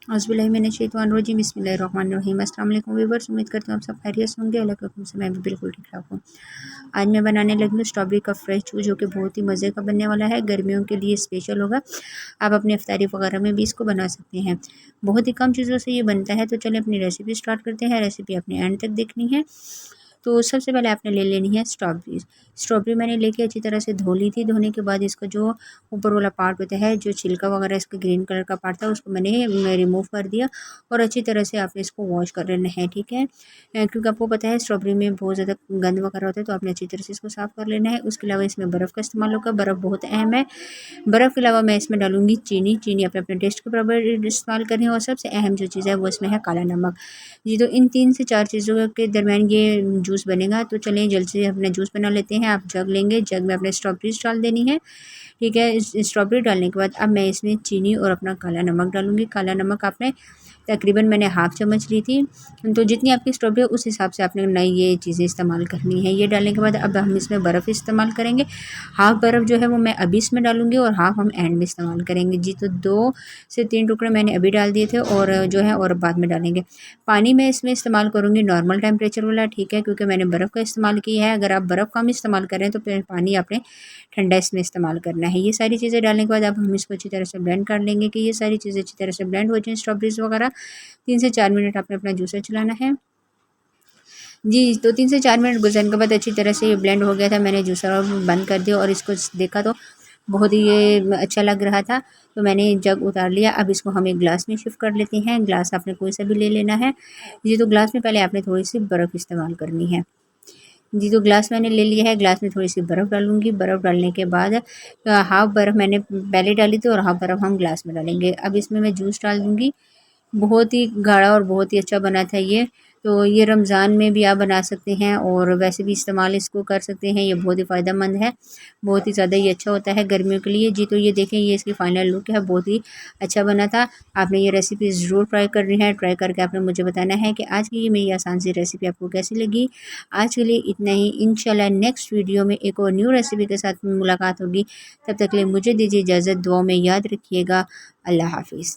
औज़ुबिल्लाहिमिनश्शैतानिर्रजीम बिस्मिल्लाहिर्रहमानिर्रहीम। अस्सलाम वालेकुम व्यूअर्स, उम्मीद करती हूँ आप सब खैरियत से होंगे। अल्लाह के हुक्म से मैं भी बिल्कुल ठीक ठाक हूँ। आज मैं बनाने लगी हूँ स्ट्रॉबेरी का फ्रेश जूस, जो कि बहुत ही मज़े का बनने वाला है। गर्मियों के लिए स्पेशल होगा। आप अपनी इफ्तारी वगैरह में भी इसको बना सकते हैं। बहुत ही कम चीज़ों से ये बनता है। तो चलिए अपनी रेसिपी स्टार्ट करते हैं। रेसिपी अपने एंड तक देखनी है। तो सबसे पहले आपने ले लेनी है स्ट्रॉबेरी। स्ट्रॉबेरी मैंने लेके अच्छी तरह से धो ली थी। धोने के बाद इसका जो ऊपर वाला पार्ट होता है, जो छिलका वगैरह इसका ग्रीन कलर का पार्ट था, उसको मैंने रिमूव कर दिया और अच्छी तरह से आपने इसको वॉश कर लेना है, ठीक है। क्योंकि आपको पता है स्ट्रॉबेरी में बहुत ज़्यादा गंद वगैरह होता है, तो आपने अच्छी तरह से इसको साफ़ कर लेना है। उसके अलावा इसमें बर्फ़ का इस्तेमाल होगा। बर्फ़ बहुत अहम है। बर्फ़ के अलावा मैं इसमें डालूँगी चीनी। चीनी अपने अपने टेस्ट के बराबर इस्तेमाल करें। और सबसे अहम जो चीज़ है वो इसमें है काला नमक। जी, तो इन 3 से 4 चीज़ों के दरमियान ये जूस बनेगा। तो चलें जल्द से अपना जूस बना लेते हैं। आप जग लेंगे, जग में अपने स्ट्रॉबेरीज़ डाल देनी है, ठीक है। इस स्ट्रॉबेरी डालने के बाद अब मैं इसमें चीनी और अपना काला नमक डालूँगी। काला नमक आपने तकरीबन मैंने हाफ़ चम्मच ली थी। तो जितनी आपकी स्ट्रॉबेरी है उस हिसाब से आपने नई ये चीज़ें इस्तेमाल करनी है। ये डालने के बाद अब हम इसमें बर्फ़ इस्तेमाल करेंगे। हाफ़ बर्फ़ जो है वो मैं अभी इसमें डालूँगी और हाफ़ हम एंड में इस्तेमाल करेंगे। जी, तो 2 से 3 टुकड़े मैंने अभी डाल दिए थे और जो है और बाद में डालेंगे। पानी मैं इसमें इस्तेमाल करूँगी नॉर्मल टेम्परेचर वाला, ठीक है, क्योंकि मैंने बर्फ़ का इस्तेमाल किया है। अगर आप बर्फ़ कम इस्तेमाल करें तो फिर पानी आपने ठंडा इसमें इस्तेमाल करना है। ये सारी चीज़ें डालने के बाद अब हम इसको अच्छी तरह से ब्लेंड कर लेंगे कि ये सारी चीज़ें अच्छी तरह से ब्लेंड हो जाएँ, स्ट्रॉबेरीज़ वगैरह। 3 से 4 मिनट आपने अपना जूसर चलाना है। जी, तो 3 से 4 मिनट गुज़रने के बाद अच्छी तरह से ये ब्लेंड हो गया था। मैंने जूसर और बंद कर दिया और इसको देखा तो बहुत ही ये अच्छा लग रहा था। तो मैंने जग उतार लिया। अब इसको हम एक ग्लास में शिफ्ट कर लेते हैं। ग्लास आपने कोई सा भी ले लेना है। जी, तो ग्लास में पहले आपने थोड़ी-सी बर्फ़ इस्तेमाल करनी है। जी, तो ग्लास मैंने ले लिया है। ग्लास में थोड़ी-सी बर्फ़ डालूँगी। बर्फ़ डालने के बाद हाफ़ बर्फ़ मैंने पहले डाली थी और हाफ़ बर्फ़ हम ग्लास में डालेंगे। अब इसमें मैं जूस डाल दूँगी। बहुत ही गाढ़ा और बहुत ही अच्छा बना था ये। तो ये रमज़ान में भी आप बना सकते हैं और वैसे भी इस्तेमाल इसको कर सकते हैं। ये बहुत ही फ़ायदेमंद है। बहुत ही ज़्यादा ये अच्छा होता है गर्मियों के लिए। जी, तो ये देखें, ये इसकी फ़ाइनल लुक है। बहुत ही अच्छा बना था। आपने ये रेसिपी ज़रूर ट्राई करनी है। ट्राई करके आपने मुझे बताना है कि आज की ये मेरी आसान सी रेसिपी आपको कैसी लगी। आज के लिए इतना ही। इंशाल्लाह नेक्स्ट वीडियो में एक और न्यू रेसिपी के साथ मुलाकात होगी। तब तक के लिए मुझे दीजिए इजाज़त। दुआ में याद रखिएगा। अल्लाह हाफ़िज़।